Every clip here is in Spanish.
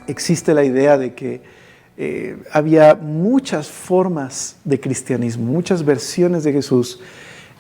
Existe la idea de que había muchas formas de cristianismo, muchas versiones de Jesús,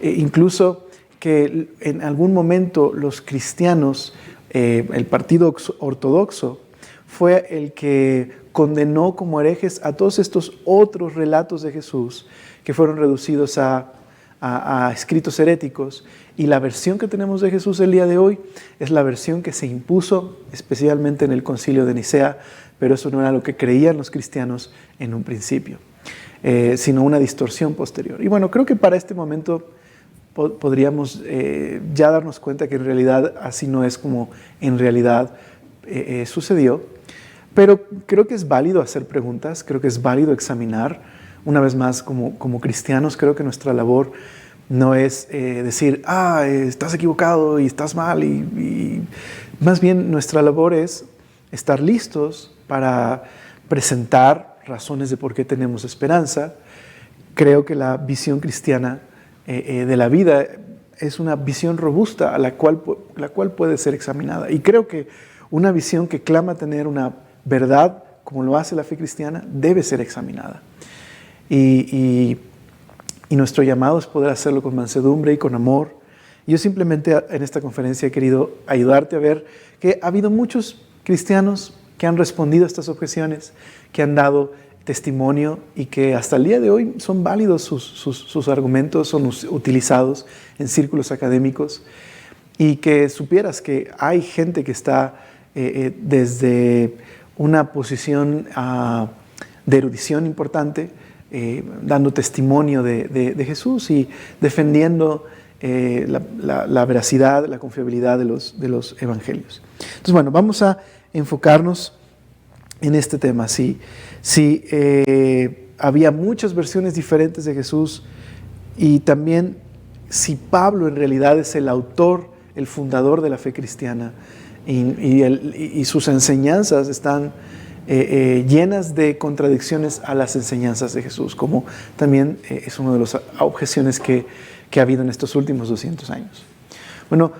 incluso que en algún momento los cristianos, el partido ortodoxo, fue el que condenó como herejes a todos estos otros relatos de Jesús que fueron reducidos a escritos heréticos, y la versión que tenemos de Jesús el día de hoy es la versión que se impuso especialmente en el Concilio de Nicea, pero eso no era lo que creían los cristianos en un principio, sino una distorsión posterior. Y bueno, creo que para este momento podríamos ya darnos cuenta que en realidad así no es como en realidad sucedió, pero creo que es válido hacer preguntas, creo que es válido examinar. Una vez más, como cristianos, creo que nuestra labor no es decir, estás equivocado y estás mal, y más bien nuestra labor es estar listos para presentar razones de por qué tenemos esperanza. Creo que la visión cristiana de la vida es una visión robusta la cual puede ser examinada, y creo que una visión que clama tener una verdad, como lo hace la fe cristiana, debe ser examinada. Y nuestro llamado es poder hacerlo con mansedumbre y con amor. Yo simplemente en esta conferencia he querido ayudarte a ver que ha habido muchos cristianos que han respondido a estas objeciones, que han dado testimonio, y que hasta el día de hoy son válidos sus argumentos, son utilizados en círculos académicos, y que supieras que hay gente que está desde una posición de erudición importante, dando testimonio de Jesús y defendiendo la veracidad, la confiabilidad de los evangelios. Entonces, bueno, vamos a enfocarnos en este tema. Si había muchas versiones diferentes de Jesús, y también si Pablo en realidad es el autor, el fundador de la fe cristiana, y sus enseñanzas están llenas de contradicciones a las enseñanzas de Jesús, como también es una de las objeciones que ha habido en estos últimos 200 años. Bueno,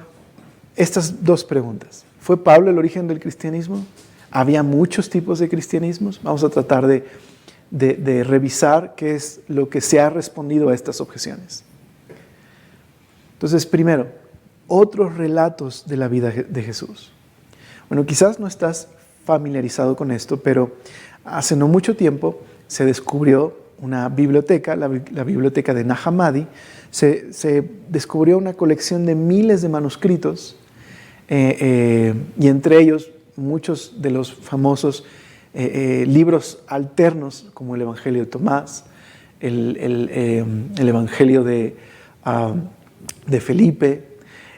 estas dos preguntas. ¿Fue Pablo el origen del cristianismo? ¿Había muchos tipos de cristianismos? Vamos a tratar de revisar qué es lo que se ha respondido a estas objeciones. Entonces, primero, otros relatos de la vida de Jesús. Bueno, quizás no estás familiarizado con esto, pero hace no mucho tiempo se descubrió una biblioteca, la biblioteca de Nag Hammadi. Se descubrió una colección de miles de manuscritos, y entre ellos muchos de los famosos libros alternos, como el Evangelio de Tomás, el Evangelio de Felipe,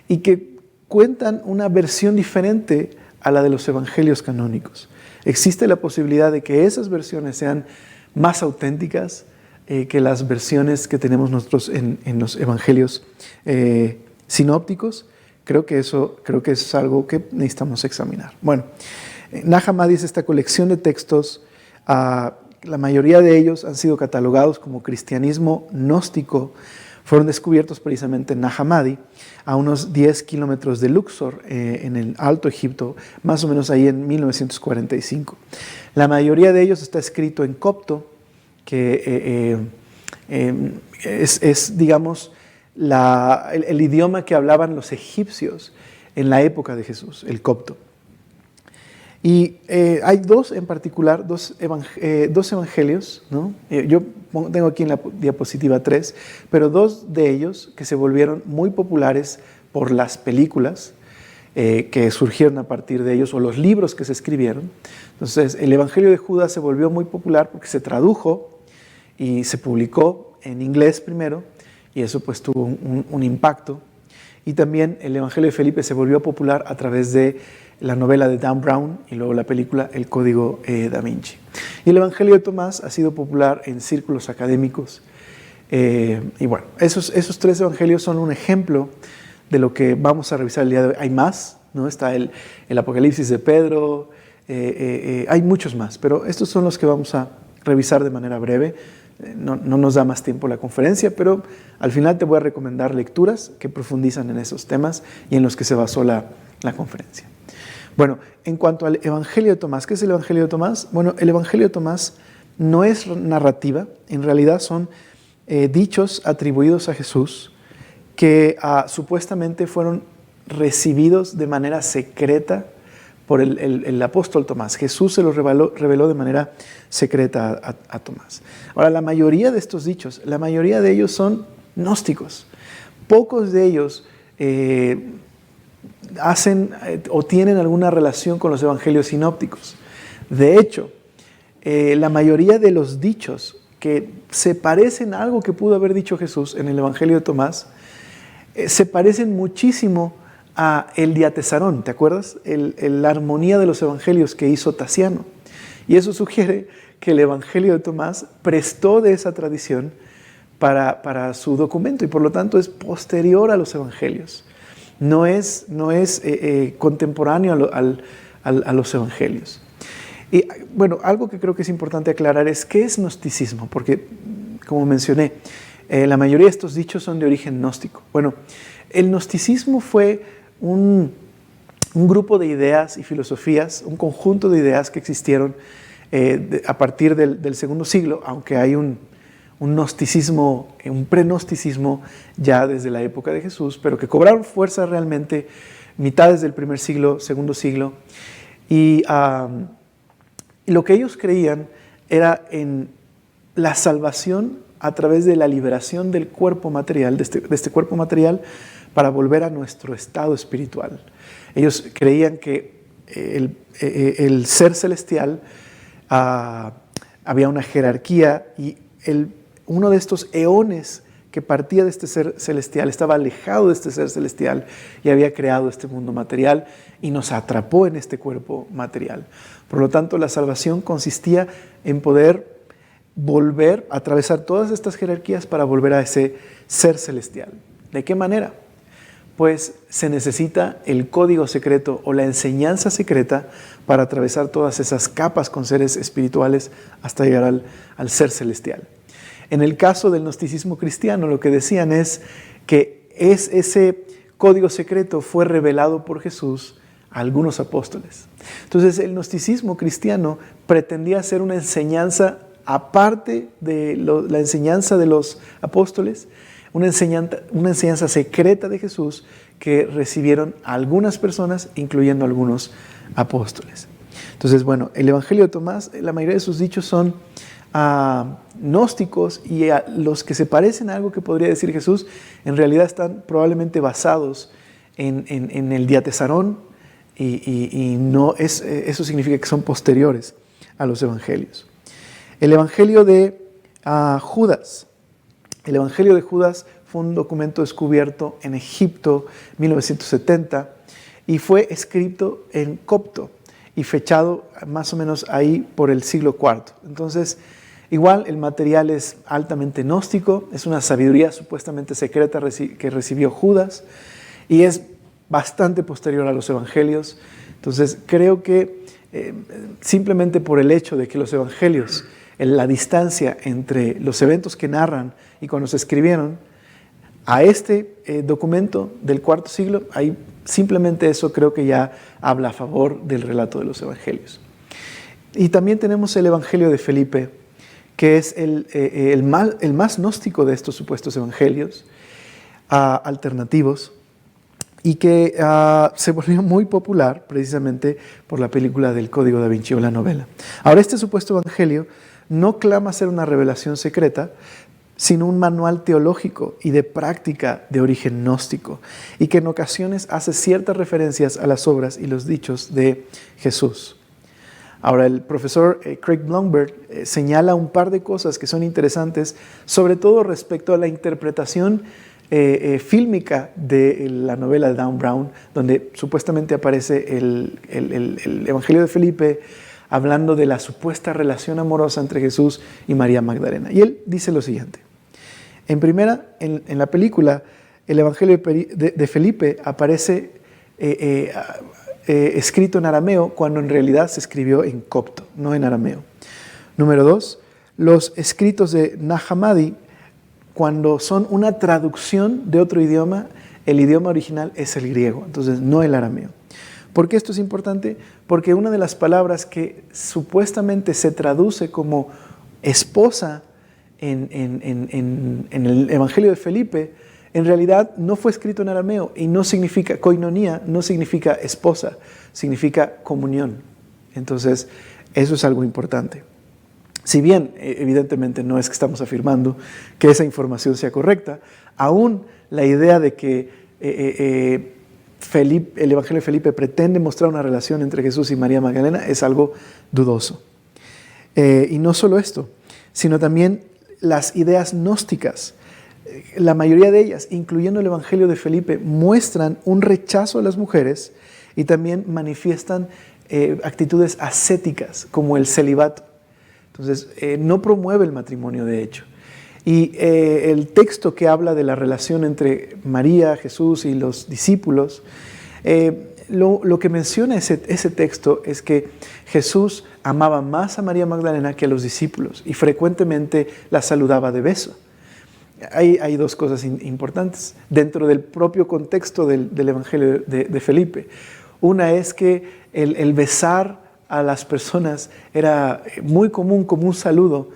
y que cuentan una versión diferente a la de los evangelios canónicos. Existe la posibilidad de que esas versiones sean más auténticas que las versiones que tenemos nosotros en los evangelios sinópticos. Creo que eso es algo que necesitamos examinar. Bueno, Nag Hammadi es esta colección de textos. La mayoría de ellos han sido catalogados como cristianismo gnóstico. Fueron descubiertos precisamente en Nag Hammadi, a unos 10 kilómetros de Luxor, en el Alto Egipto, más o menos ahí en 1945. La mayoría de ellos está escrito en copto, que es digamos, el idioma que hablaban los egipcios en la época de Jesús, el copto. Y hay dos en particular, dos evangelios, ¿no? Yo tengo aquí en la diapositiva 3, pero dos de ellos que se volvieron muy populares por las películas que surgieron a partir de ellos, o los libros que se escribieron. Entonces, el Evangelio de Judas se volvió muy popular porque se tradujo y se publicó en inglés primero, y eso pues tuvo un impacto. Y también el Evangelio de Felipe se volvió popular a través de la novela de Dan Brown y luego la película El Código Da Vinci. Y el Evangelio de Tomás ha sido popular en círculos académicos. Y bueno, esos tres evangelios son un ejemplo de lo que vamos a revisar el día de hoy. Hay más, ¿no? Está el Apocalipsis de Pedro, hay muchos más, pero estos son los que vamos a revisar de manera breve. No nos da más tiempo la conferencia, pero al final te voy a recomendar lecturas que profundizan en esos temas y en los que se basó la la conferencia. Bueno, en cuanto al Evangelio de Tomás, ¿qué es el Evangelio de Tomás? Bueno, el Evangelio de Tomás no es narrativa, en realidad son dichos atribuidos a Jesús que supuestamente fueron recibidos de manera secreta por el apóstol Tomás. Jesús se los reveló de manera secreta a Tomás. Ahora, la mayoría de estos dichos, la mayoría de ellos son gnósticos. Pocos de ellos hacen o tienen alguna relación con los evangelios sinópticos. De hecho, la mayoría de los dichos que se parecen a algo que pudo haber dicho Jesús en el Evangelio de Tomás, se parecen muchísimo a el Diatesarón, ¿te acuerdas? La armonía de los evangelios que hizo Tasiano. Y eso sugiere que el Evangelio de Tomás prestó de esa tradición para su documento y por lo tanto es posterior a los evangelios. No es contemporáneo a los evangelios. Y bueno, algo que creo que es importante aclarar es qué es gnosticismo, porque como mencioné, la mayoría de estos dichos son de origen gnóstico. Bueno, el gnosticismo fue un grupo de ideas y filosofías, un conjunto de ideas que existieron a partir del segundo siglo, aunque hay un gnosticismo, un prenosticiismo ya desde la época de Jesús, pero que cobraron fuerza realmente mitades del primer siglo, segundo siglo. Y lo que ellos creían era en la salvación a través de la liberación del cuerpo material, de este cuerpo material, para volver a nuestro estado espiritual. Ellos creían que el ser celestial, había una jerarquía y uno de estos eones que partía de este ser celestial estaba alejado de este ser celestial y había creado este mundo material y nos atrapó en este cuerpo material. Por lo tanto, la salvación consistía en poder volver a atravesar todas estas jerarquías para volver a ese ser celestial. ¿De qué manera? Pues se necesita el código secreto o la enseñanza secreta para atravesar todas esas capas con seres espirituales hasta llegar al ser celestial. En el caso del gnosticismo cristiano, lo que decían es que ese código secreto fue revelado por Jesús a algunos apóstoles. Entonces, el gnosticismo cristiano pretendía ser una enseñanza aparte de la enseñanza de los apóstoles, una enseñanza secreta de Jesús que recibieron algunas personas, incluyendo algunos apóstoles. Entonces, bueno, el Evangelio de Tomás, la mayoría de sus dichos son gnósticos y los que se parecen a algo que podría decir Jesús, en realidad están probablemente basados en el Diatesarón y no eso significa que son posteriores a los evangelios. El Evangelio de Judas. El Evangelio de Judas fue un documento descubierto en Egipto, 1970, y fue escrito en copto y fechado más o menos ahí por el siglo IV. Entonces, igual el material es altamente gnóstico, es una sabiduría supuestamente secreta que recibió Judas y es bastante posterior a los evangelios. Entonces, creo que simplemente por el hecho de que los evangelios, la distancia entre los eventos que narran y cuando se escribieron a este documento del IV siglo, ahí simplemente eso creo que ya habla a favor del relato de los evangelios. Y también tenemos el Evangelio de Felipe, que es el más gnóstico de estos supuestos evangelios alternativos y que se volvió muy popular precisamente por la película del Código Da Vinci o la novela. Ahora, este supuesto evangelio no clama ser una revelación secreta, sino un manual teológico y de práctica de origen gnóstico, y que en ocasiones hace ciertas referencias a las obras y los dichos de Jesús. Ahora, el profesor Craig Blomberg señala un par de cosas que son interesantes, sobre todo respecto a la interpretación fílmica de la novela de Dan Brown, donde supuestamente aparece el Evangelio de Felipe, hablando de la supuesta relación amorosa entre Jesús y María Magdalena. Y él dice lo siguiente. En la película, el Evangelio de Felipe aparece escrito en arameo, cuando en realidad se escribió en copto, no en arameo. Número 2, los escritos de Nag Hammadi, cuando son una traducción de otro idioma, el idioma original es el griego, entonces no el arameo. ¿Por qué esto es importante? Porque una de las palabras que supuestamente se traduce como esposa en el Evangelio de Felipe, en realidad no fue escrito en arameo y no significa, koinonía no significa esposa, significa comunión. Entonces, eso es algo importante. Si bien, evidentemente, no es que estamos afirmando que esa información sea correcta, aún la idea de que el Evangelio de Felipe pretende mostrar una relación entre Jesús y María Magdalena es algo dudoso. Y no solo esto, sino también las ideas gnósticas. La mayoría de ellas, incluyendo el Evangelio de Felipe, muestran un rechazo a las mujeres y también manifiestan actitudes ascéticas, como el celibato. Entonces, no promueve el matrimonio, de hecho. Y el texto que habla de la relación entre María, Jesús y los discípulos, lo que menciona ese texto es que Jesús amaba más a María Magdalena que a los discípulos y frecuentemente la saludaba de beso. Hay dos cosas importantes dentro del propio contexto del Evangelio de Felipe. Una es que el besar a las personas era muy común como un saludo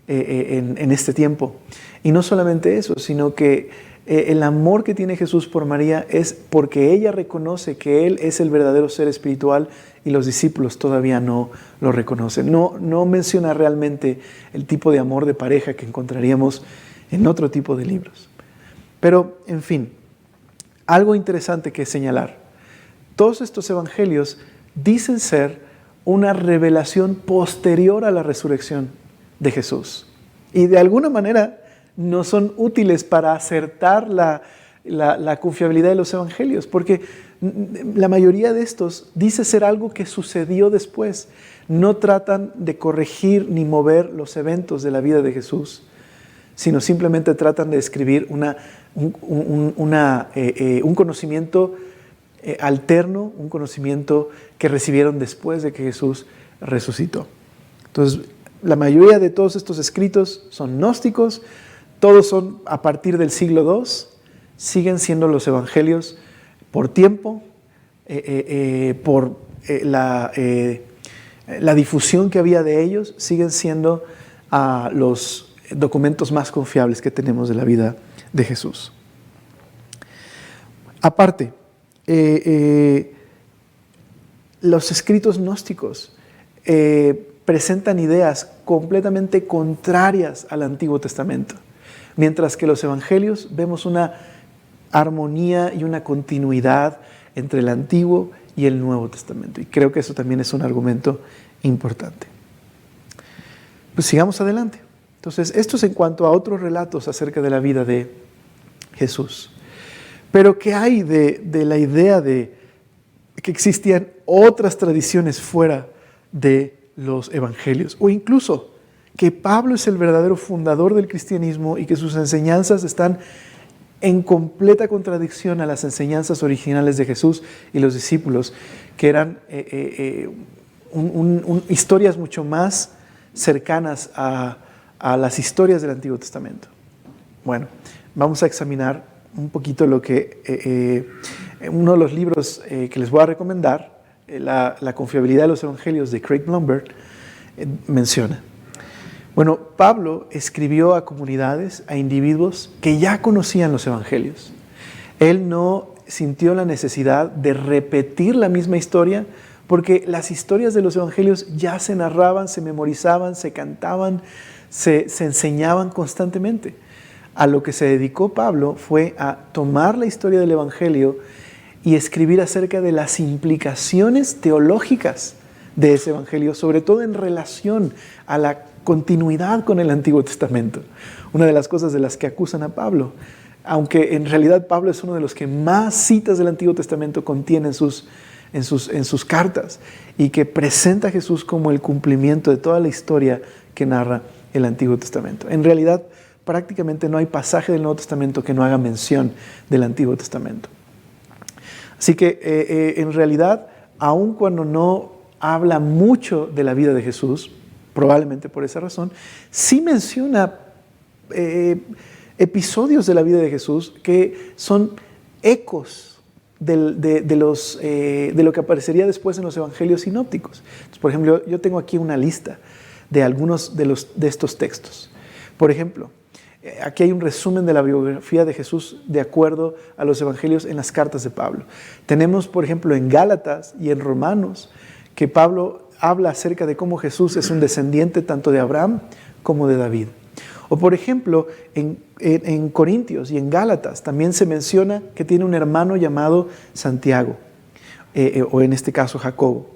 en este tiempo. Y no solamente eso, sino que el amor que tiene Jesús por María es porque ella reconoce que Él es el verdadero ser espiritual y los discípulos todavía no lo reconocen. No menciona realmente el tipo de amor de pareja que encontraríamos en otro tipo de libros. Pero, en fin, algo interesante que señalar. Todos estos evangelios dicen ser una revelación posterior a la resurrección de Jesús. Y de alguna manera no son útiles para acertar la confiabilidad de los evangelios, porque la mayoría de estos dice ser algo que sucedió después. No tratan de corregir ni mover los eventos de la vida de Jesús, sino simplemente tratan de describir un conocimiento alterno, un conocimiento que recibieron después de que Jesús resucitó. Entonces, la mayoría de todos estos escritos son gnósticos, todos son a partir del siglo II, siguen siendo los evangelios por tiempo, por la difusión que había de ellos, siguen siendo los documentos más confiables que tenemos de la vida de Jesús. Aparte, los escritos gnósticos presentan ideas completamente contrarias al Antiguo Testamento, mientras que los evangelios vemos una armonía y una continuidad entre el Antiguo y el Nuevo Testamento. Y creo que eso también es un argumento importante. Pues sigamos adelante. Entonces, esto es en cuanto a otros relatos acerca de la vida de Jesús. Pero ¿qué hay de la idea de que existían otras tradiciones fuera de los evangelios? O incluso que Pablo es el verdadero fundador del cristianismo y que sus enseñanzas están en completa contradicción a las enseñanzas originales de Jesús y los discípulos, que eran historias mucho más cercanas a las historias del Antiguo Testamento. Bueno, vamos a examinar un poquito lo que uno de los libros que les voy a recomendar, la confiabilidad de los evangelios de Craig Blomberg, menciona. Bueno, Pablo escribió a comunidades, a individuos que ya conocían los evangelios. Él no sintió la necesidad de repetir la misma historia, porque las historias de los evangelios ya se narraban, se memorizaban, se cantaban, se enseñaban constantemente. A lo que se dedicó Pablo fue a tomar la historia del evangelio y escribir acerca de las implicaciones teológicas de ese evangelio, sobre todo en relación a la continuidad con el Antiguo Testamento. Una de las cosas de las que acusan a Pablo, aunque en realidad Pablo es uno de los que más citas del Antiguo Testamento contiene en sus cartas, y que presenta a Jesús como el cumplimiento de toda la historia que narra el Antiguo Testamento. En realidad, prácticamente no hay pasaje del Nuevo Testamento que no haga mención del Antiguo Testamento. Así que en realidad, aun cuando no habla mucho de la vida de Jesús, probablemente por esa razón, sí menciona episodios de la vida de Jesús que son ecos de lo que aparecería después en los evangelios sinópticos. Entonces, por ejemplo, yo tengo aquí una lista de algunos de estos textos. Por ejemplo, aquí hay un resumen de la biografía de Jesús de acuerdo a los evangelios en las cartas de Pablo. Tenemos, por ejemplo, en Gálatas y en Romanos, que Pablo habla acerca de cómo Jesús es un descendiente tanto de Abraham como de David. O por ejemplo, en Corintios y en Gálatas también se menciona que tiene un hermano llamado Santiago, o en este caso Jacobo.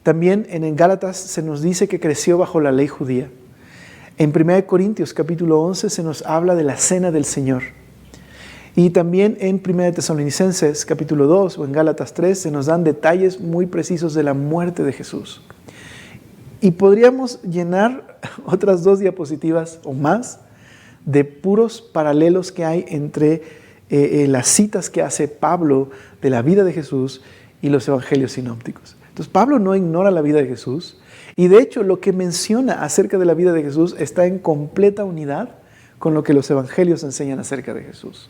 También en Gálatas se nos dice que creció bajo la ley judía. En 1 Corintios capítulo 11 se nos habla de la cena del Señor. Y también en 1 Tesalonicenses capítulo 2 o en Gálatas 3 se nos dan detalles muy precisos de la muerte de Jesús. Y podríamos llenar otras 2 diapositivas o más de puros paralelos que hay entre las citas que hace Pablo de la vida de Jesús y los evangelios sinópticos. Entonces Pablo no ignora la vida de Jesús y de hecho lo que menciona acerca de la vida de Jesús está en completa unidad con lo que los evangelios enseñan acerca de Jesús.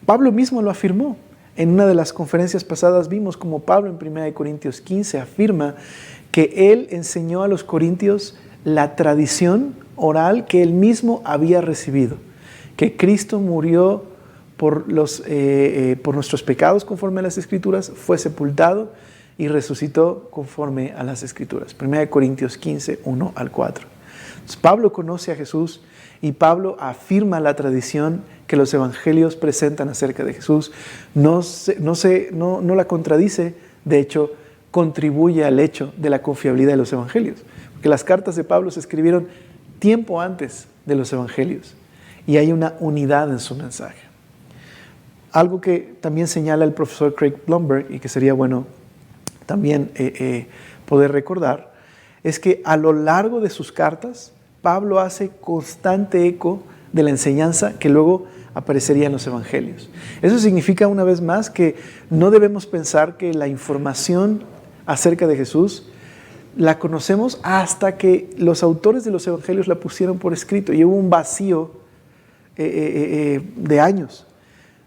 Pablo mismo lo afirmó. En una de las conferencias pasadas vimos como Pablo en 1 Corintios 15 afirma que él enseñó a los corintios la tradición oral que él mismo había recibido, que Cristo murió por nuestros pecados conforme a las Escrituras, fue sepultado y resucitó conforme a las Escrituras. 1 Corintios 15, 1 al 4. Entonces, Pablo conoce a Jesús y Pablo afirma la tradición que los evangelios presentan acerca de Jesús. No la contradice, de hecho, contribuye al hecho de la confiabilidad de los evangelios. Porque las cartas de Pablo se escribieron tiempo antes de los evangelios y hay una unidad en su mensaje. Algo que también señala el profesor Craig Blomberg y que sería bueno también poder recordar es que a lo largo de sus cartas Pablo hace constante eco de la enseñanza que luego aparecería en los evangelios. Eso significa una vez más que no debemos pensar que la información acerca de Jesús la conocemos hasta que los autores de los evangelios la pusieron por escrito y hubo un vacío de años.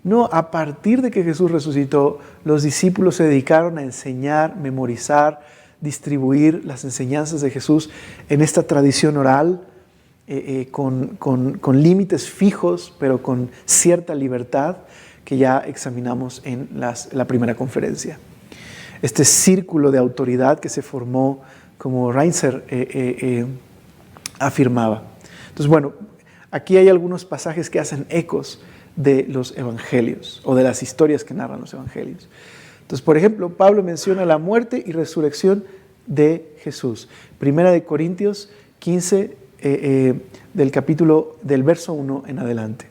No, a partir de que Jesús resucitó, los discípulos se dedicaron a enseñar, memorizar, distribuir las enseñanzas de Jesús en esta tradición oral, con límites fijos, pero con cierta libertad que ya examinamos en la primera conferencia. Este círculo de autoridad que se formó, como Reinser afirmaba. Entonces, bueno, aquí hay algunos pasajes que hacen ecos de los evangelios o de las historias que narran los evangelios. Entonces, por ejemplo, Pablo menciona la muerte y resurrección de Jesús. Primera de Corintios 15, del verso 1 en adelante.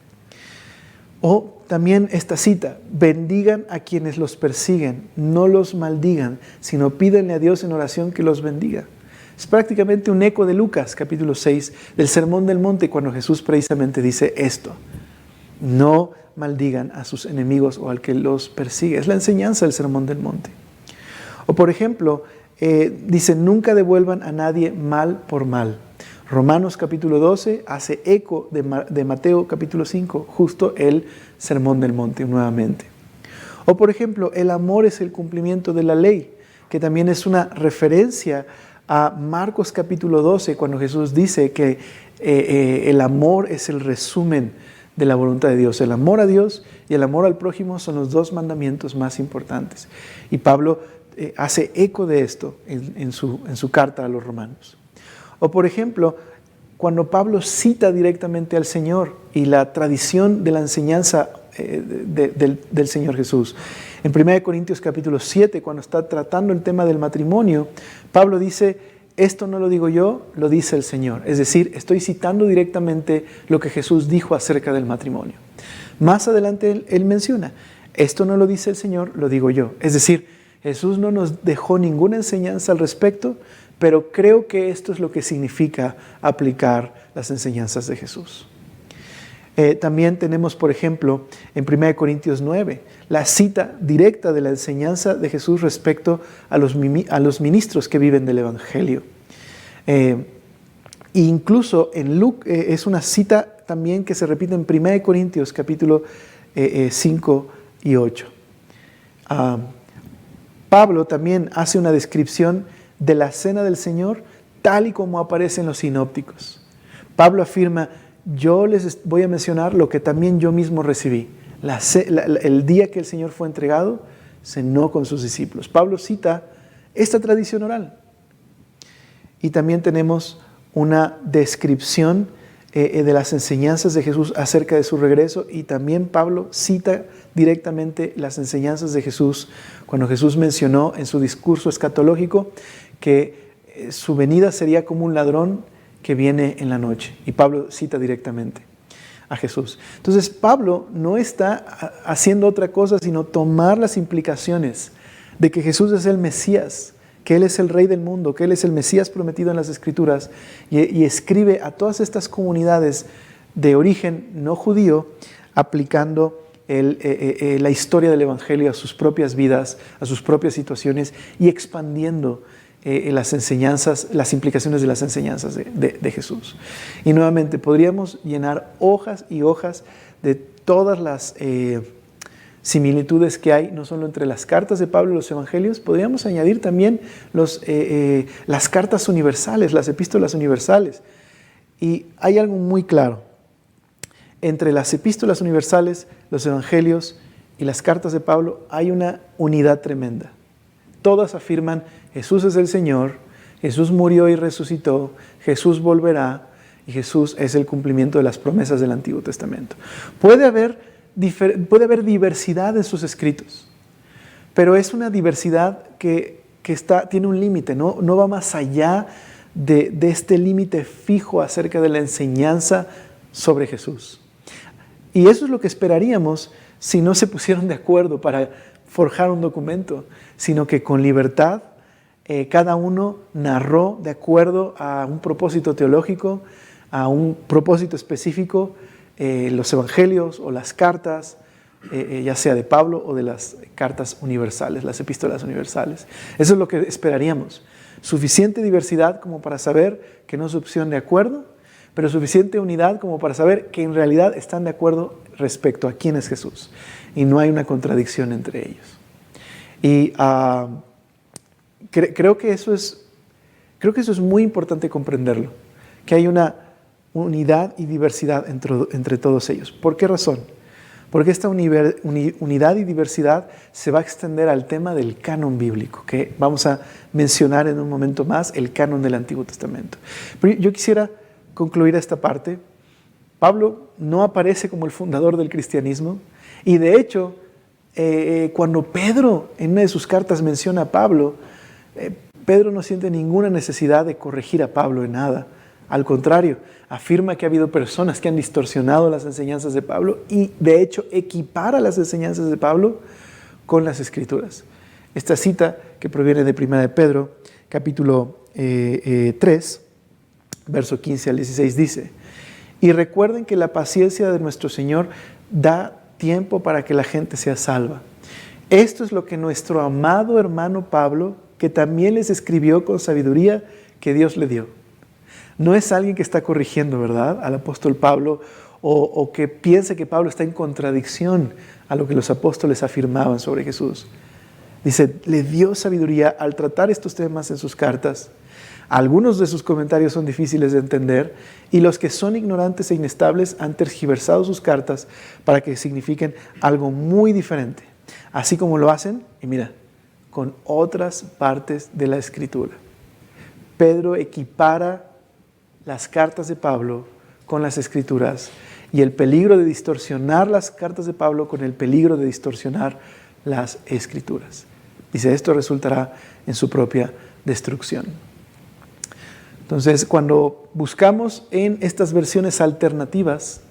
O también esta cita: bendigan a quienes los persiguen, no los maldigan, sino pídenle a Dios en oración que los bendiga. Es prácticamente un eco de Lucas capítulo 6 del Sermón del Monte, cuando Jesús precisamente dice esto: no maldigan a sus enemigos o al que los persigue. Es la enseñanza del Sermón del Monte. O por ejemplo, dice: nunca devuelvan a nadie mal por mal. Romanos capítulo 12 hace eco de Mateo capítulo 5, justo el Sermón del Monte nuevamente. O por ejemplo, el amor es el cumplimiento de la ley, que también es una referencia a Marcos capítulo 12, cuando Jesús dice que el amor es el resumen de la voluntad de Dios. El amor a Dios y el amor al prójimo son los 2 mandamientos más importantes. Y Pablo hace eco de esto en su carta a los romanos. O por ejemplo, cuando Pablo cita directamente al Señor y la tradición de la enseñanza del Señor Jesús. En 1 Corintios capítulo 7, cuando está tratando el tema del matrimonio, Pablo dice: esto no lo digo yo, lo dice el Señor. Es decir, estoy citando directamente lo que Jesús dijo acerca del matrimonio. Más adelante él menciona: esto no lo dice el Señor, lo digo yo. Es decir, Jesús no nos dejó ninguna enseñanza al respecto, pero creo que esto es lo que significa aplicar las enseñanzas de Jesús. También tenemos, por ejemplo, en 1 Corintios 9, la cita directa de la enseñanza de Jesús respecto a los ministros que viven del Evangelio. Incluso en es una cita también que se repite en 1 Corintios capítulo 5, y 8. Pablo también hace una descripción de la cena del Señor tal y como aparece en los sinópticos. Pablo afirma: yo les voy a mencionar lo que también yo mismo recibí. El día que el Señor fue entregado, cenó con sus discípulos. Pablo cita esta tradición oral. Y también tenemos una descripción de las enseñanzas de Jesús acerca de su regreso, y también Pablo cita directamente las enseñanzas de Jesús cuando Jesús mencionó en su discurso escatológico que su venida sería como un ladrón que viene en la noche, y Pablo cita directamente a Jesús. Entonces Pablo no está haciendo otra cosa sino tomar las implicaciones de que Jesús es el Mesías, que Él es el Rey del mundo, que Él es el Mesías prometido en las Escrituras, y escribe a todas estas comunidades de origen no judío, aplicando la historia del Evangelio a sus propias vidas, a sus propias situaciones, y expandiendo las enseñanzas, las implicaciones de las enseñanzas de Jesús. Y nuevamente podríamos llenar hojas y hojas de todas las similitudes que hay, no solo entre las cartas de Pablo y los evangelios. Podríamos añadir también las cartas universales, las epístolas universales. Y hay algo muy claro: entre las epístolas universales, los evangelios y las cartas de Pablo hay una unidad tremenda. Todas afirman: Jesús es el Señor, Jesús murió y resucitó, Jesús volverá, y Jesús es el cumplimiento de las promesas del Antiguo Testamento. Puede haber diversidad en sus escritos, pero es una diversidad que tiene un límite, no va más allá de este límite fijo acerca de la enseñanza sobre Jesús. Y eso es lo que esperaríamos si no se pusieron de acuerdo para forjar un documento, sino que con libertad cada uno narró de acuerdo a un propósito teológico, a un propósito específico, los evangelios o las cartas, ya sea de Pablo o de las cartas universales, las epístolas universales. Eso es lo que esperaríamos. Suficiente diversidad como para saber que no se pusieron de acuerdo, pero suficiente unidad como para saber que en realidad están de acuerdo respecto a quién es Jesús, y no hay una contradicción entre ellos. Y creo que eso es muy importante comprenderlo, que hay una unidad y diversidad entre todos ellos. ¿Por qué razón? Porque esta unidad y diversidad se va a extender al tema del canon bíblico, que vamos a mencionar en un momento más, el canon del Antiguo Testamento. Pero yo quisiera concluir esta parte. Pablo no aparece como el fundador del cristianismo, y de hecho, cuando Pedro en una de sus cartas menciona a Pablo, Pedro no siente ninguna necesidad de corregir a Pablo en nada. Al contrario, afirma que ha habido personas que han distorsionado las enseñanzas de Pablo, y de hecho equipara las enseñanzas de Pablo con las Escrituras. Esta cita, que proviene de 1 de Pedro, capítulo 3, verso 15 al 16, dice: y recuerden que la paciencia de nuestro Señor da tiempo para que la gente sea salva. Esto es lo que nuestro amado hermano Pablo, que también les escribió con sabiduría que Dios le dio. No es alguien que está corrigiendo, ¿verdad?, al apóstol Pablo, o que piense que Pablo está en contradicción a lo que los apóstoles afirmaban sobre Jesús. Dice, le dio sabiduría al tratar estos temas en sus cartas. Algunos de sus comentarios son difíciles de entender, y los que son ignorantes e inestables han tergiversado sus cartas para que signifiquen algo muy diferente, así como lo hacen, y mira, con otras partes de la Escritura. Pedro equipara las cartas de Pablo con las Escrituras, y el peligro de distorsionar las cartas de Pablo con el peligro de distorsionar las Escrituras. Dice, esto resultará en su propia destrucción. Entonces, cuando buscamos en estas versiones alternativas,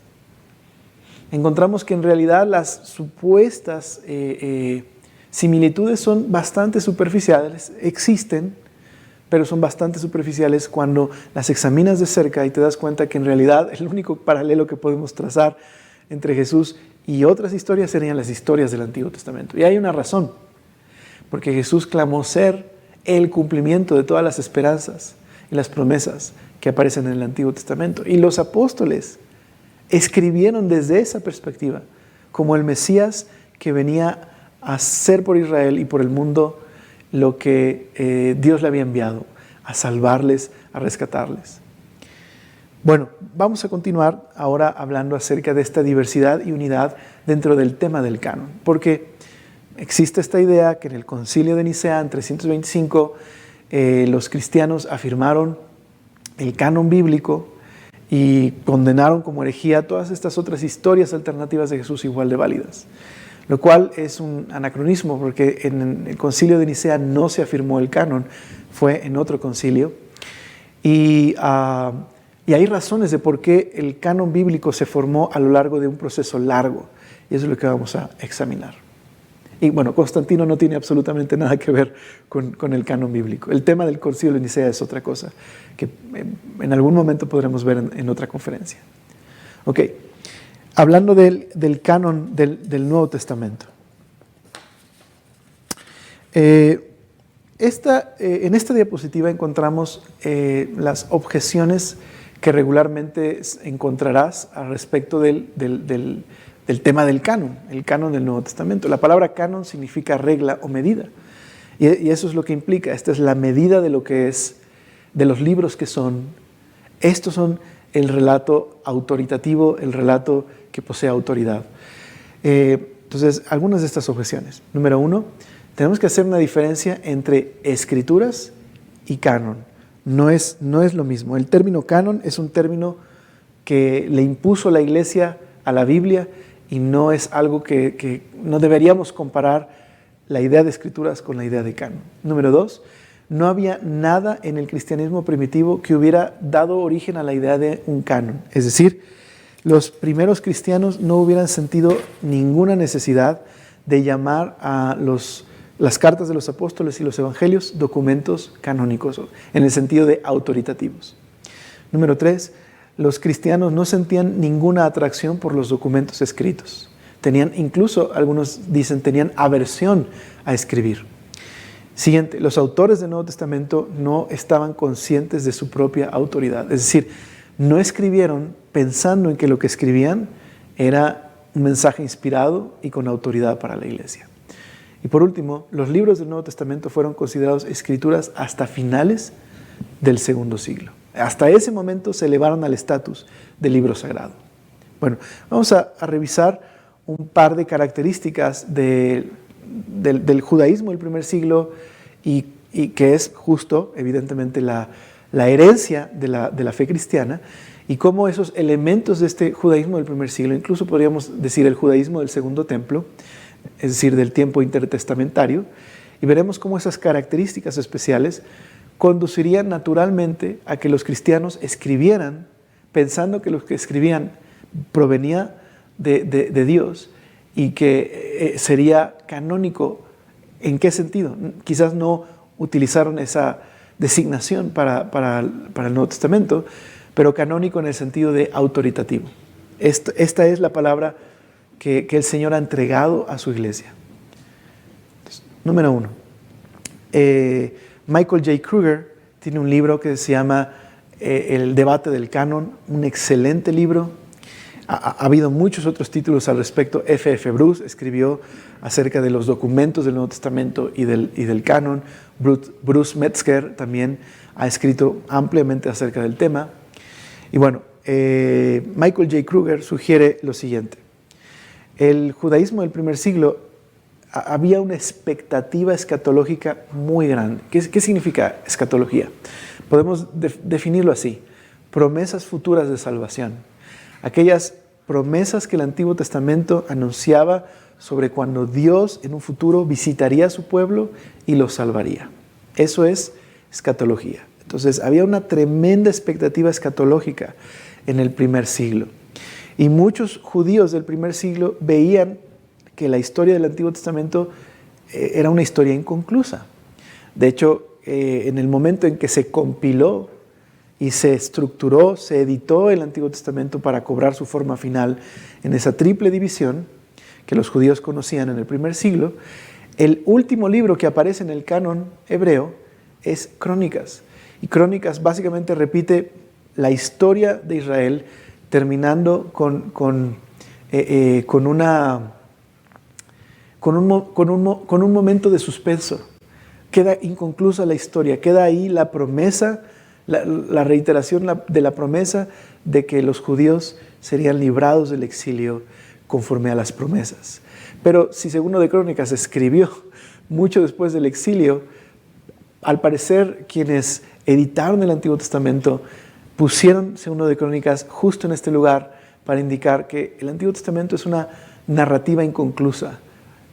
encontramos que en realidad las supuestas similitudes son bastante superficiales, existen, pero son bastante superficiales cuando las examinas de cerca y te das cuenta que en realidad el único paralelo que podemos trazar entre Jesús y otras historias serían las historias del Antiguo Testamento. Y hay una razón, porque Jesús clamó ser el cumplimiento de todas las esperanzas y las promesas que aparecen en el Antiguo Testamento. Y los apóstoles escribieron desde esa perspectiva, como el Mesías que venía a hacer por Israel y por el mundo lo que Dios le había enviado, a salvarles, a rescatarles. Bueno, vamos a continuar ahora hablando acerca de esta diversidad y unidad dentro del tema del canon, porque existe esta idea que en el Concilio de Nicea en 325 los cristianos afirmaron el canon bíblico y condenaron como herejía todas estas otras historias alternativas de Jesús igual de válidas, lo cual es un anacronismo porque en el Concilio de Nicea no se afirmó el canon, fue en otro concilio. Y hay razones de por qué el canon bíblico se formó a lo largo de un proceso largo. Y eso es lo que vamos a examinar. Y bueno, Constantino no tiene absolutamente nada que ver con el canon bíblico. El tema del Concilio de Nicea es otra cosa que en algún momento podremos ver en otra conferencia. Ok, hablando del canon del Nuevo Testamento. En esta diapositiva encontramos las objeciones que regularmente encontrarás al respecto del tema del canon, el canon del Nuevo Testamento. La palabra canon significa regla o medida. Y eso es lo que implica. Esta es la medida de lo que es, de los libros que son. Estos son el relato autoritativo, el relato que posee autoridad. Entonces, algunas de estas objeciones. Número 1, tenemos que hacer una diferencia entre escrituras y canon. No es lo mismo. El término canon es un término que le impuso la Iglesia a la Biblia y no es algo que no deberíamos comparar la idea de escrituras con la idea de canon. Número 2, no había nada en el cristianismo primitivo que hubiera dado origen a la idea de un canon. Es decir, los primeros cristianos no hubieran sentido ninguna necesidad de llamar a las cartas de los apóstoles y los evangelios documentos canónicos, en el sentido de autoritativos. Número 3, los cristianos no sentían ninguna atracción por los documentos escritos. Incluso algunos dicen, tenían aversión a escribir. Siguiente, los autores del Nuevo Testamento no estaban conscientes de su propia autoridad. Es decir, no escribieron pensando en que lo que escribían era un mensaje inspirado y con autoridad para la iglesia. Y por último, los libros del Nuevo Testamento fueron considerados escrituras hasta finales del segundo siglo. Hasta ese momento se elevaron al estatus de libro sagrado. Bueno, vamos a revisar un par de características del judaísmo del primer siglo y que es justo, evidentemente, la herencia de la fe cristiana y cómo esos elementos de este judaísmo del primer siglo, incluso podríamos decir el judaísmo del segundo templo, es decir, del tiempo intertestamentario, y veremos cómo esas características especiales conducirían naturalmente a que los cristianos escribieran pensando que lo que escribían provenía de Dios y que sería canónico. ¿En qué sentido? Quizás no utilizaron esa designación para el Nuevo Testamento, pero canónico en el sentido de autoritativo. Esta es la palabra que el Señor ha entregado a su iglesia. Entonces, número 1. Michael J. Kruger tiene un libro que se llama El debate del canon, un excelente libro. Ha habido muchos otros títulos al respecto. F.F. Bruce escribió acerca de los documentos del Nuevo Testamento y del canon. Bruce Metzger también ha escrito ampliamente acerca del tema. Y bueno, Michael J. Kruger sugiere lo siguiente. El judaísmo del primer siglo había una expectativa escatológica muy grande. ¿Qué significa escatología? Podemos definirlo así: promesas futuras de salvación. Aquellas promesas que el Antiguo Testamento anunciaba sobre cuando Dios en un futuro visitaría a su pueblo y los salvaría. Eso es escatología. Entonces había una tremenda expectativa escatológica en el primer siglo. Y muchos judíos del primer siglo veían que la historia del Antiguo Testamento era una historia inconclusa. De hecho, en el momento en que se compiló y se estructuró, se editó el Antiguo Testamento para cobrar su forma final en esa triple división que los judíos conocían en el primer siglo, el último libro que aparece en el canon hebreo es Crónicas. Y Crónicas básicamente repite la historia de Israel, terminando con una con un momento de suspenso. Queda inconclusa la historia, queda ahí la promesa, la reiteración de la promesa de que los judíos serían librados del exilio conforme a las promesas. Pero si Segundo de Crónicas escribió mucho después del exilio, al parecer quienes editaron el Antiguo Testamento pusieron Segundo de Crónicas justo en este lugar para indicar que el Antiguo Testamento es una narrativa inconclusa.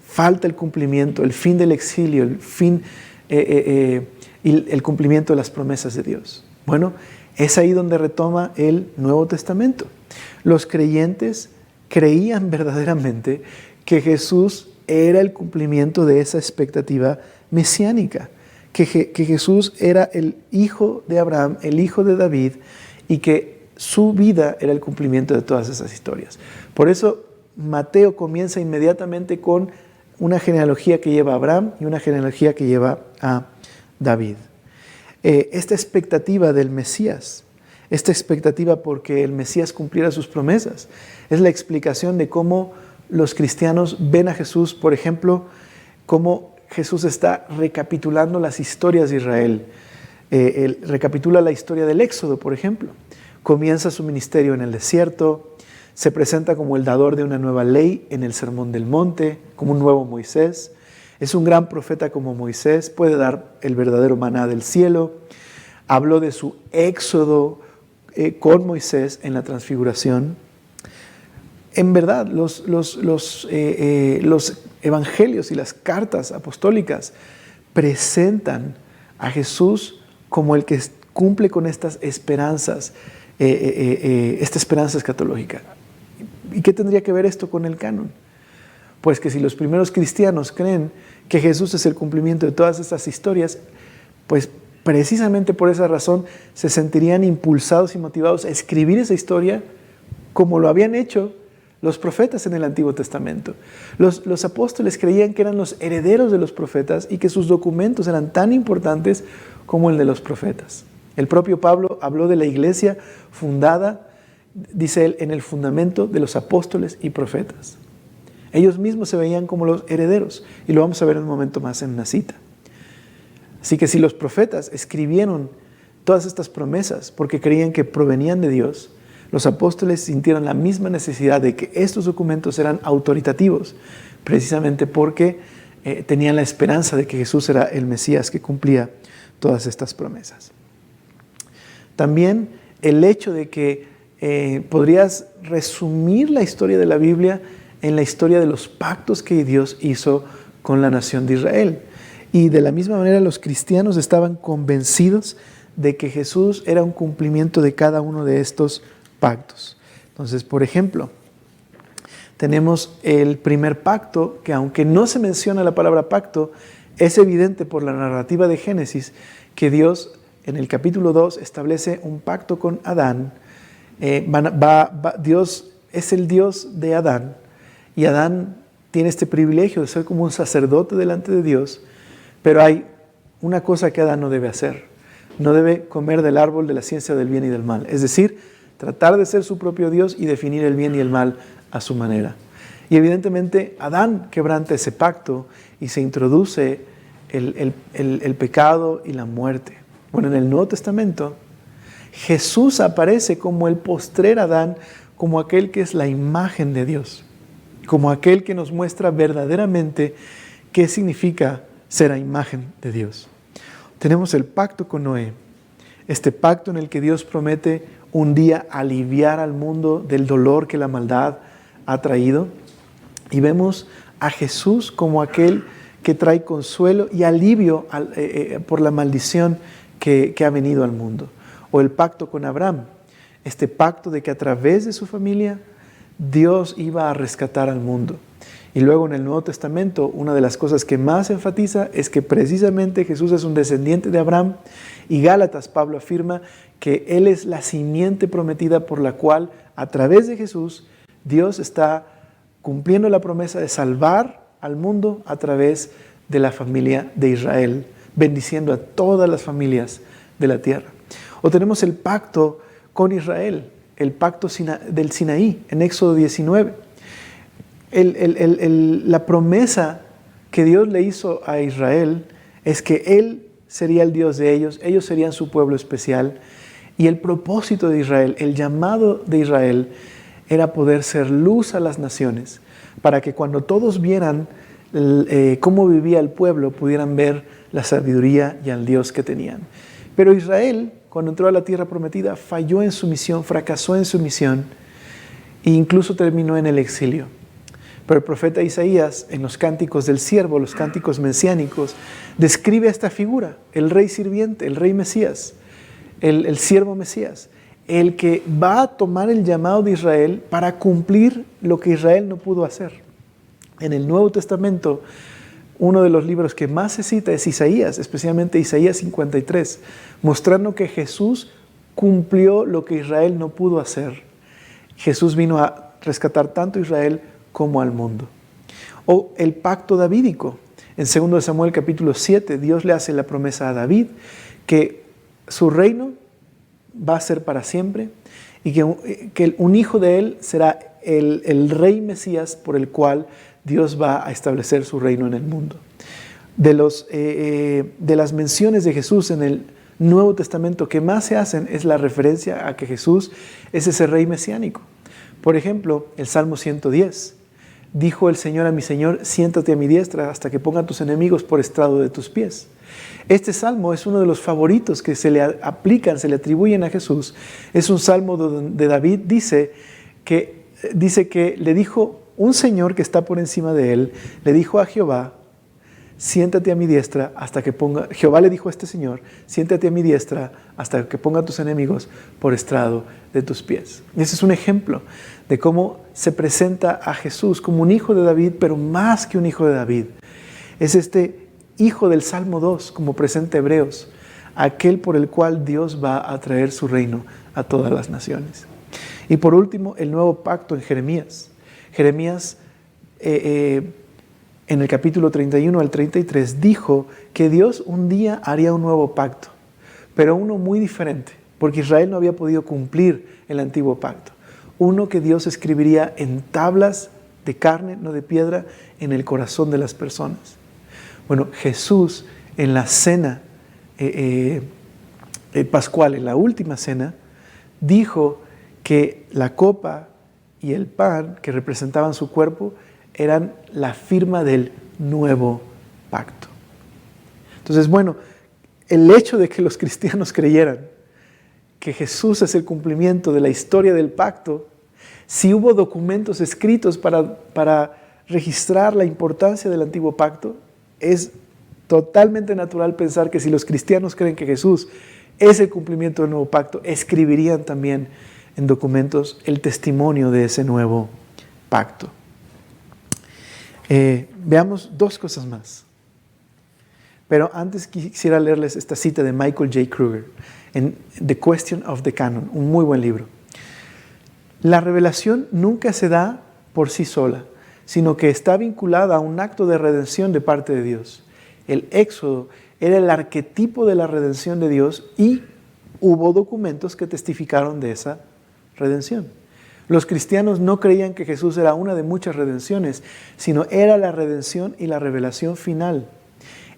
Falta el cumplimiento, el fin del exilio, el fin y el cumplimiento de las promesas de Dios. Bueno, es ahí donde retoma el Nuevo Testamento. Los creyentes creían verdaderamente que Jesús era el cumplimiento de esa expectativa mesiánica, que Jesús era el hijo de Abraham, el hijo de David, y que su vida era el cumplimiento de todas esas historias. Por eso Mateo comienza inmediatamente con una genealogía que lleva a Abraham y una genealogía que lleva a David. Esta expectativa del Mesías, esta expectativa porque el Mesías cumpliera sus promesas, es la explicación de cómo los cristianos ven a Jesús, por ejemplo, cómo Jesús está recapitulando las historias de Israel. Recapitula la historia del Éxodo, por ejemplo. Comienza su ministerio en el desierto, se presenta como el dador de una nueva ley en el Sermón del Monte, como un nuevo Moisés. Es un gran profeta como Moisés, puede dar el verdadero maná del cielo. Habló de su éxodo con Moisés en la transfiguración. En verdad, los evangelios y las cartas apostólicas presentan a Jesús como el que cumple con estas esperanzas, esta esperanza escatológica. ¿Y qué tendría que ver esto con el canon? Pues que si los primeros cristianos creen que Jesús es el cumplimiento de todas estas historias, pues precisamente por esa razón se sentirían impulsados y motivados a escribir esa historia como lo habían hecho los profetas en el Antiguo Testamento. Los apóstoles creían que eran los herederos de los profetas y que sus documentos eran tan importantes como el de los profetas. El propio Pablo habló de la iglesia fundada, dice él, en el fundamento de los apóstoles y profetas. Ellos mismos se veían como los herederos, y lo vamos a ver en un momento más en una cita. Así que si los profetas escribieron todas estas promesas porque creían que provenían de Dios, los apóstoles sintieron la misma necesidad de que estos documentos eran autoritativos, precisamente porque tenían la esperanza de que Jesús era el Mesías que cumplía todas estas promesas. También el hecho de que podrías resumir la historia de la Biblia en la historia de los pactos que Dios hizo con la nación de Israel. Y de la misma manera los cristianos estaban convencidos de que Jesús era un cumplimiento de cada uno de estos pactos. Entonces, por ejemplo, tenemos el primer pacto, que aunque no se menciona la palabra pacto, es evidente por la narrativa de Génesis que Dios en el capítulo 2 establece un pacto con Adán. Dios es el Dios de Adán, y Adán tiene este privilegio de ser como un sacerdote delante de Dios, pero hay una cosa que Adán no debe hacer: no debe comer del árbol de la ciencia del bien y del mal, es decir, tratar de ser su propio Dios y definir el bien y el mal a su manera. Y evidentemente Adán quebranta ese pacto y se introduce el pecado y la muerte. Bueno, en el Nuevo Testamento Jesús aparece como el postrer Adán, como aquel que es la imagen de Dios, como aquel que nos muestra verdaderamente qué significa ser a imagen de Dios. Tenemos el pacto con Noé, este pacto en el que Dios promete un día aliviar al mundo del dolor que la maldad ha traído, y vemos a Jesús como aquel que trae consuelo y alivio por la maldición que ha venido al mundo. O el pacto con Abraham, este pacto de que a través de su familia Dios iba a rescatar al mundo. Y luego en el Nuevo Testamento, una de las cosas que más enfatiza es que precisamente Jesús es un descendiente de Abraham, y Gálatas, Pablo afirma que Él es la simiente prometida por la cual, a través de Jesús, Dios está cumpliendo la promesa de salvar al mundo a través de la familia de Israel, bendiciendo a todas las familias de la tierra. O tenemos el pacto con Israel, el pacto del Sinaí, en Éxodo 19. La promesa que Dios le hizo a Israel es que Él sería el Dios de ellos serían su pueblo especial, y el propósito de Israel, el llamado de Israel, era poder ser luz a las naciones, para que cuando todos vieran cómo vivía el pueblo, pudieran ver la sabiduría y al Dios que tenían. Pero Israel, cuando entró a la tierra prometida, falló en su misión, fracasó en su misión, e incluso terminó en el exilio. Pero el profeta Isaías, en los cánticos del siervo, los cánticos mesiánicos, describe a esta figura, el rey sirviente, el rey Mesías, el siervo Mesías, el que va a tomar el llamado de Israel para cumplir lo que Israel no pudo hacer. En el Nuevo Testamento, uno de los libros que más se cita es Isaías, especialmente Isaías 53, mostrando que Jesús cumplió lo que Israel no pudo hacer. Jesús vino a rescatar tanto a Israel como al mundo. O el pacto davídico. En 2 Samuel capítulo 7, Dios le hace la promesa a David que su reino va a ser para siempre y que un hijo de él será el rey Mesías por el cual Dios va a establecer su reino en el mundo. De las menciones de Jesús en el Nuevo Testamento que más se hacen es la referencia a que Jesús es ese rey mesiánico. Por ejemplo, el Salmo 110. Dijo el Señor a mi Señor, siéntate a mi diestra hasta que ponga a tus enemigos por estrado de tus pies. Este salmo es uno de los favoritos que se le aplican, se le atribuyen a Jesús. Es un salmo donde David dice que le dijo un Señor que está por encima de él, le dijo a Jehová, siéntate a mi diestra hasta que ponga, Jehová le dijo a este Señor, siéntate a mi diestra hasta que ponga a tus enemigos por estrado de tus pies. Y ese es un ejemplo de cómo se presenta a Jesús como un hijo de David, pero más que un hijo de David. Es este hijo del Salmo 2, como presenta Hebreos, aquel por el cual Dios va a traer su reino a todas las naciones. Y por último, el nuevo pacto en Jeremías. Jeremías, en el capítulo 31 al 33, dijo que Dios un día haría un nuevo pacto, pero uno muy diferente, porque Israel no había podido cumplir el antiguo pacto. Uno que Dios escribiría en tablas de carne, no de piedra, en el corazón de las personas. Bueno, Jesús en la cena pascual, en la última cena, dijo que la copa y el pan que representaban su cuerpo eran la firma del nuevo pacto. Entonces, bueno, el hecho de que los cristianos creyeran que Jesús es el cumplimiento de la historia del pacto, si hubo documentos escritos para registrar la importancia del antiguo pacto, es totalmente natural pensar que si los cristianos creen que Jesús es el cumplimiento del nuevo pacto, escribirían también en documentos el testimonio de ese nuevo pacto. Veamos dos cosas más. Pero antes quisiera leerles esta cita de Michael J. Kruger en The Question of the Canon, un muy buen libro. La revelación nunca se da por sí sola, sino que está vinculada a un acto de redención de parte de Dios. El Éxodo era el arquetipo de la redención de Dios y hubo documentos que testificaron de esa redención. Los cristianos no creían que Jesús era una de muchas redenciones, sino era la redención y la revelación final.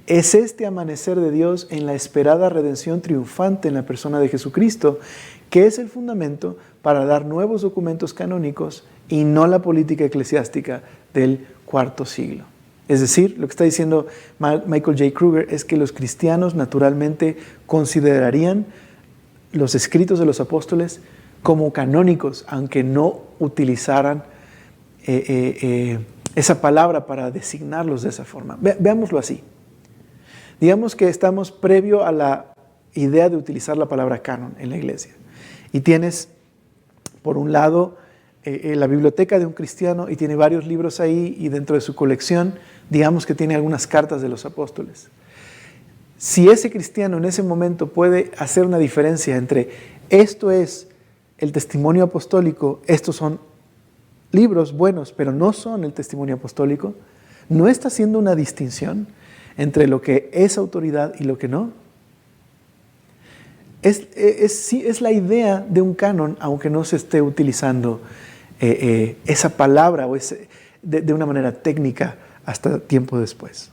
Es este amanecer de Dios en la esperada redención triunfante en la persona de Jesucristo, que es el fundamento para dar nuevos documentos canónicos y no la política eclesiástica del cuarto siglo. Es decir, lo que está diciendo Michael J. Kruger es que los cristianos naturalmente considerarían los escritos de los apóstoles como canónicos, aunque no utilizaran esa palabra para designarlos de esa forma. Veámoslo así. Digamos que estamos previo a la idea de utilizar la palabra canon en la iglesia. Y tienes, por un lado, la biblioteca de un cristiano y tiene varios libros ahí y dentro de su colección, digamos que tiene algunas cartas de los apóstoles. Si ese cristiano en ese momento puede hacer una diferencia entre esto es el testimonio apostólico, estos son libros buenos, pero no son el testimonio apostólico, no está haciendo una distinción entre lo que es autoridad y lo que no. Es la idea de un canon, aunque no se esté utilizando esa palabra o de una manera técnica hasta tiempo después.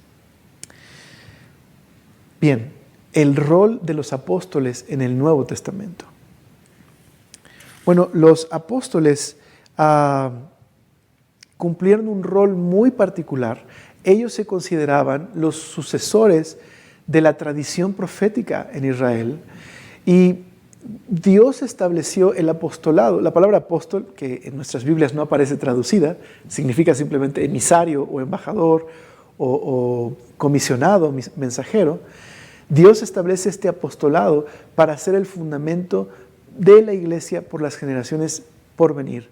Bien, el rol de los apóstoles en el Nuevo Testamento. Bueno, los apóstoles cumplieron un rol muy particular. Ellos se consideraban los sucesores de la tradición profética en Israel y Dios estableció el apostolado. La palabra apóstol, que en nuestras Biblias no aparece traducida, significa simplemente emisario o embajador o comisionado, mensajero. Dios establece este apostolado para ser el fundamento de la iglesia por las generaciones por venir.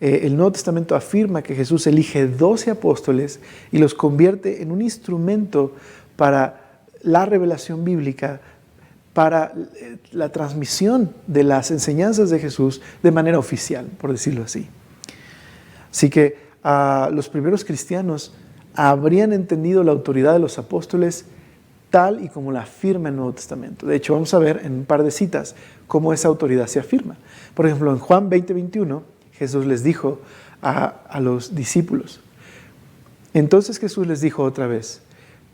El Nuevo Testamento afirma que Jesús elige 12 apóstoles y los convierte en un instrumento para la revelación bíblica, para la transmisión de las enseñanzas de Jesús de manera oficial, por decirlo así. Así que los primeros cristianos habrían entendido la autoridad de los apóstoles tal y como la afirma el Nuevo Testamento. De hecho, vamos a ver en un par de citas cómo esa autoridad se afirma. Por ejemplo, en Juan 20:21, Jesús les dijo a los discípulos. Entonces Jesús les dijo otra vez,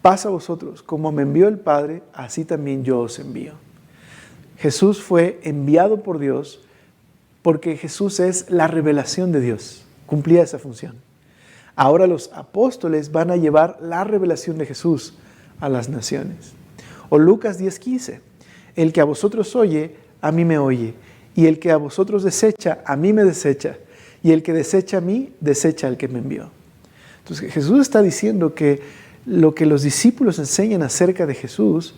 paz a vosotros, como me envió el Padre, así también yo os envío. Jesús fue enviado por Dios porque Jesús es la revelación de Dios, cumplía esa función. Ahora los apóstoles van a llevar la revelación de Jesús a las naciones. O Lucas 10:15, el que a vosotros oye, a mí me oye, y el que a vosotros desecha, a mí me desecha, y el que desecha a mí, desecha al que me envió. Entonces Jesús está diciendo que lo que los discípulos enseñan acerca de Jesús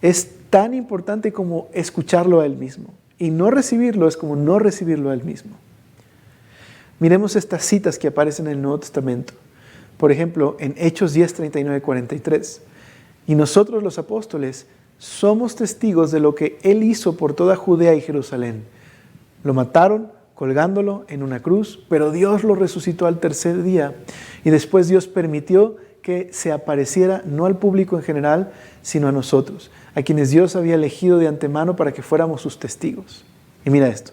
es tan importante como escucharlo a Él mismo, y no recibirlo es como no recibirlo a Él mismo. Miremos estas citas que aparecen en el Nuevo Testamento. Por ejemplo, en Hechos 10, 39, 43. Y nosotros los apóstoles somos testigos de lo que Él hizo por toda Judea y Jerusalén. Lo mataron colgándolo en una cruz, pero Dios lo resucitó al tercer día. Y después Dios permitió que se apareciera no al público en general, sino a nosotros, a quienes Dios había elegido de antemano para que fuéramos sus testigos. Y mira esto.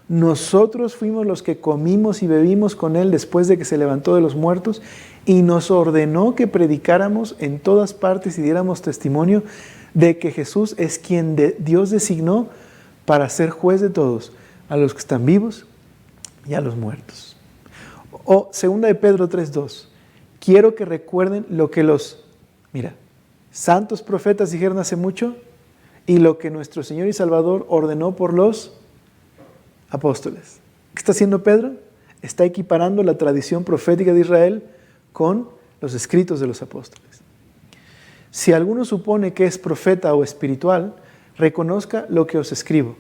Nosotros fuimos los que comimos y bebimos con Él después de que se levantó de los muertos y nos ordenó que predicáramos en todas partes y diéramos testimonio de que Jesús es quien Dios designó para ser juez de todos, a los que están vivos y a los muertos. O 2 de Pedro 3:2. Quiero que recuerden lo que los, santos profetas dijeron hace mucho y lo que nuestro Señor y Salvador ordenó por los apóstoles. ¿Qué está haciendo Pedro? Está equiparando la tradición profética de Israel con los escritos de los apóstoles. Si alguno supone que es profeta o espiritual, reconozca lo que os escribo,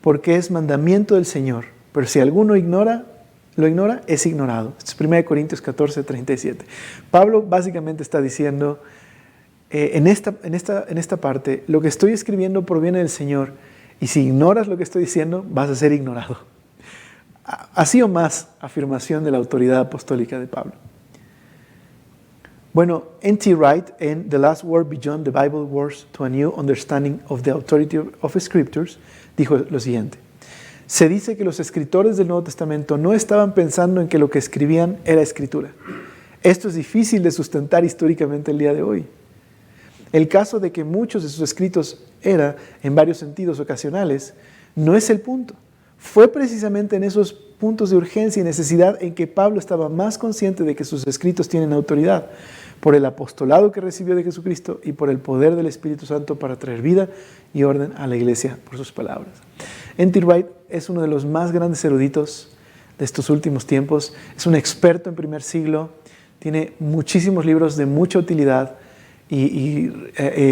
porque es mandamiento del Señor. Pero si alguno lo ignora, es ignorado. Esto es 1 Corintios 14, 37. Pablo básicamente está diciendo, en esta parte, lo que estoy escribiendo proviene del Señor, y si ignoras lo que estoy diciendo, vas a ser ignorado. Así o más afirmación de la autoridad apostólica de Pablo. Bueno, N.T. Wright en The Last Word Beyond the Bible Words to a New Understanding of the Authority of Scriptures dijo lo siguiente. Se dice que los escritores del Nuevo Testamento no estaban pensando en que lo que escribían era escritura. Esto es difícil de sustentar históricamente el día de hoy. El caso de que muchos de sus escritos eran, en varios sentidos ocasionales, no es el punto. Fue precisamente en esos puntos de urgencia y necesidad en que Pablo estaba más consciente de que sus escritos tienen autoridad, por el apostolado que recibió de Jesucristo y por el poder del Espíritu Santo para traer vida y orden a la iglesia por sus palabras. N.T. Wright es uno de los más grandes eruditos de estos últimos tiempos. Es un experto en primer siglo, tiene muchísimos libros de mucha utilidad y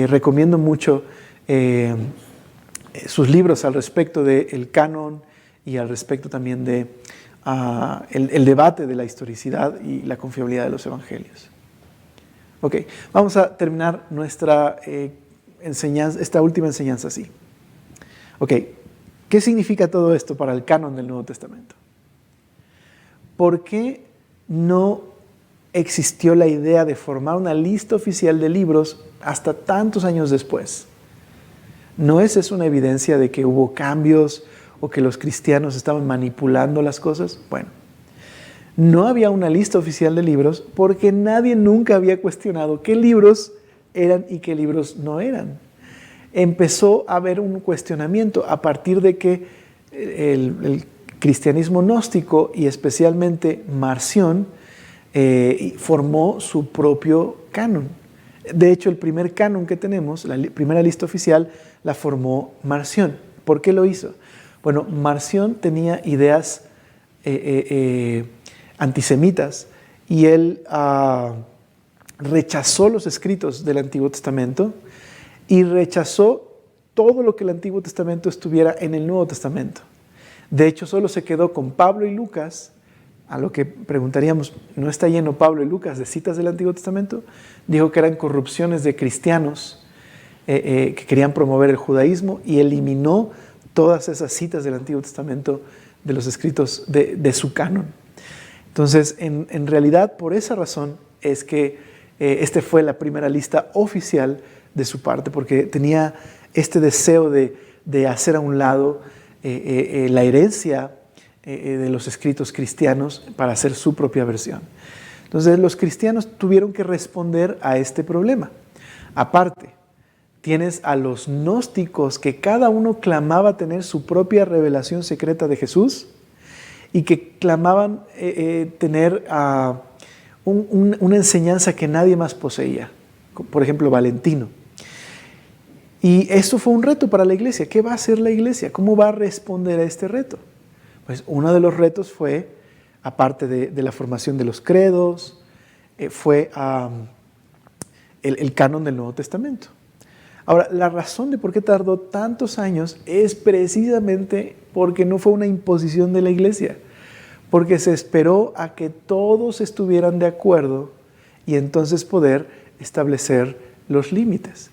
recomiendo mucho sus libros al respecto del canon y al respecto también de el debate de la historicidad y la confiabilidad de los evangelios. Ok, vamos a terminar nuestra enseñanza, esta última enseñanza así. Ok, ¿qué significa todo esto para el canon del Nuevo Testamento? ¿Por qué no existió la idea de formar una lista oficial de libros hasta tantos años después? ¿No es eso una evidencia de que hubo cambios o que los cristianos estaban manipulando las cosas? Bueno, No había una lista oficial de libros porque nadie nunca había cuestionado qué libros eran y qué libros no eran. Empezó a haber un cuestionamiento a partir de que el cristianismo gnóstico y especialmente Marción formó su propio canon. De hecho, el primer canon que tenemos, la primera lista oficial, la formó Marción. ¿Por qué lo hizo? Bueno, Marción tenía ideas antisemitas y él rechazó los escritos del Antiguo Testamento y rechazó todo lo que el Antiguo Testamento estuviera en el Nuevo Testamento. De hecho, solo se quedó con Pablo y Lucas, a lo que preguntaríamos, ¿no está lleno Pablo y Lucas de citas del Antiguo Testamento? Dijo que eran corrupciones de cristianos que querían promover el judaísmo y eliminó todas esas citas del Antiguo Testamento de los escritos de su canon. Entonces, en realidad, por esa razón es que esta fue la primera lista oficial de su parte, porque tenía este deseo de hacer a un lado la herencia de los escritos cristianos para hacer su propia versión. Entonces, los cristianos tuvieron que responder a este problema. Aparte, tienes a los gnósticos que cada uno clamaba tener su propia revelación secreta de Jesús y que clamaban tener una enseñanza que nadie más poseía. Por ejemplo, Valentino. Y esto fue un reto para la iglesia. ¿Qué va a hacer la iglesia? ¿Cómo va a responder a este reto? Pues uno de los retos fue, aparte de la formación de los credos, fue el canon del Nuevo Testamento. Ahora, la razón de por qué tardó tantos años es precisamente porque no fue una imposición de la iglesia, porque se esperó a que todos estuvieran de acuerdo y entonces poder establecer los límites.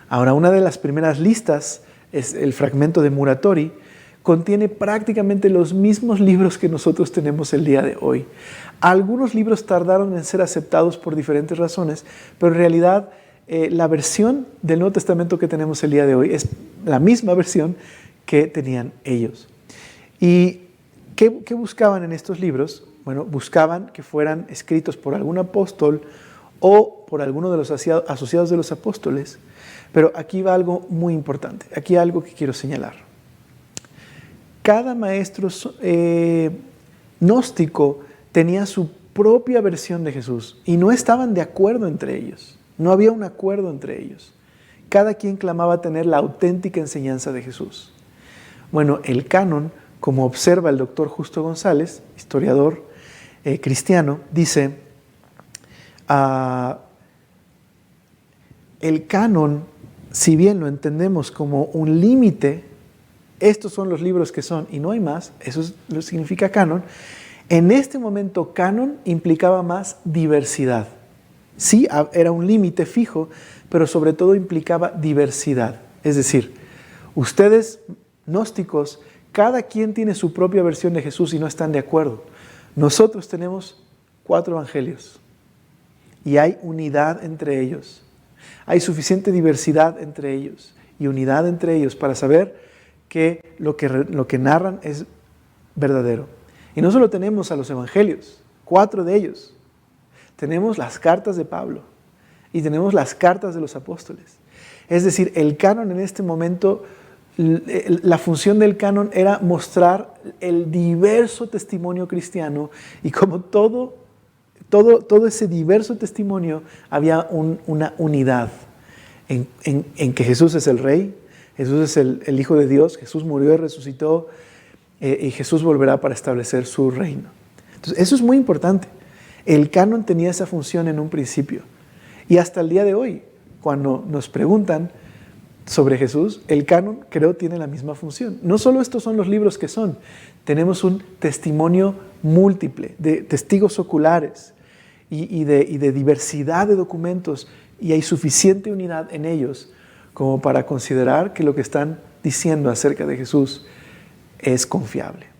Ahora, una de las primeras listas es el fragmento de Muratori, contiene prácticamente los mismos libros que nosotros tenemos el día de hoy. Algunos libros tardaron en ser aceptados por diferentes razones, pero en realidad la versión del Nuevo Testamento que tenemos el día de hoy es la misma versión que tenían ellos. ¿Y qué buscaban en estos libros? Bueno, buscaban que fueran escritos por algún apóstol o por alguno de los asociados de los apóstoles. Pero aquí va algo muy importante, aquí algo que quiero señalar. Cada maestro gnóstico tenía su propia versión de Jesús y no estaban de acuerdo entre ellos. No había un acuerdo entre ellos. Cada quien clamaba tener la auténtica enseñanza de Jesús. Bueno, el canon, como observa el doctor Justo González, historiador cristiano, dice, el canon, si bien lo entendemos como un límite, estos son los libros que son y no hay más, eso lo significa canon. En este momento canon implicaba más diversidad. Sí, era un límite fijo, pero sobre todo implicaba diversidad. Es decir, ustedes gnósticos, cada quien tiene su propia versión de Jesús y no están de acuerdo. Nosotros tenemos 4 evangelios y hay unidad entre ellos. Hay suficiente diversidad entre ellos y unidad entre ellos para saber que lo que narran es verdadero. Y no solo tenemos a los evangelios, 4 de ellos. Tenemos las cartas de Pablo y tenemos las cartas de los apóstoles. Es decir, el canon en este momento, la función del canon era mostrar el diverso testimonio cristiano y como todo ese diverso testimonio había una unidad en que Jesús es el Rey, Jesús es el Hijo de Dios, Jesús murió y resucitó y Jesús volverá para establecer su reino. Entonces, eso es muy importante. El canon tenía esa función en un principio y hasta el día de hoy, cuando nos preguntan sobre Jesús, el canon creo tiene la misma función. No solo estos son los libros que son, tenemos un testimonio múltiple de testigos oculares y de diversidad de documentos y hay suficiente unidad en ellos como para considerar que lo que están diciendo acerca de Jesús es confiable.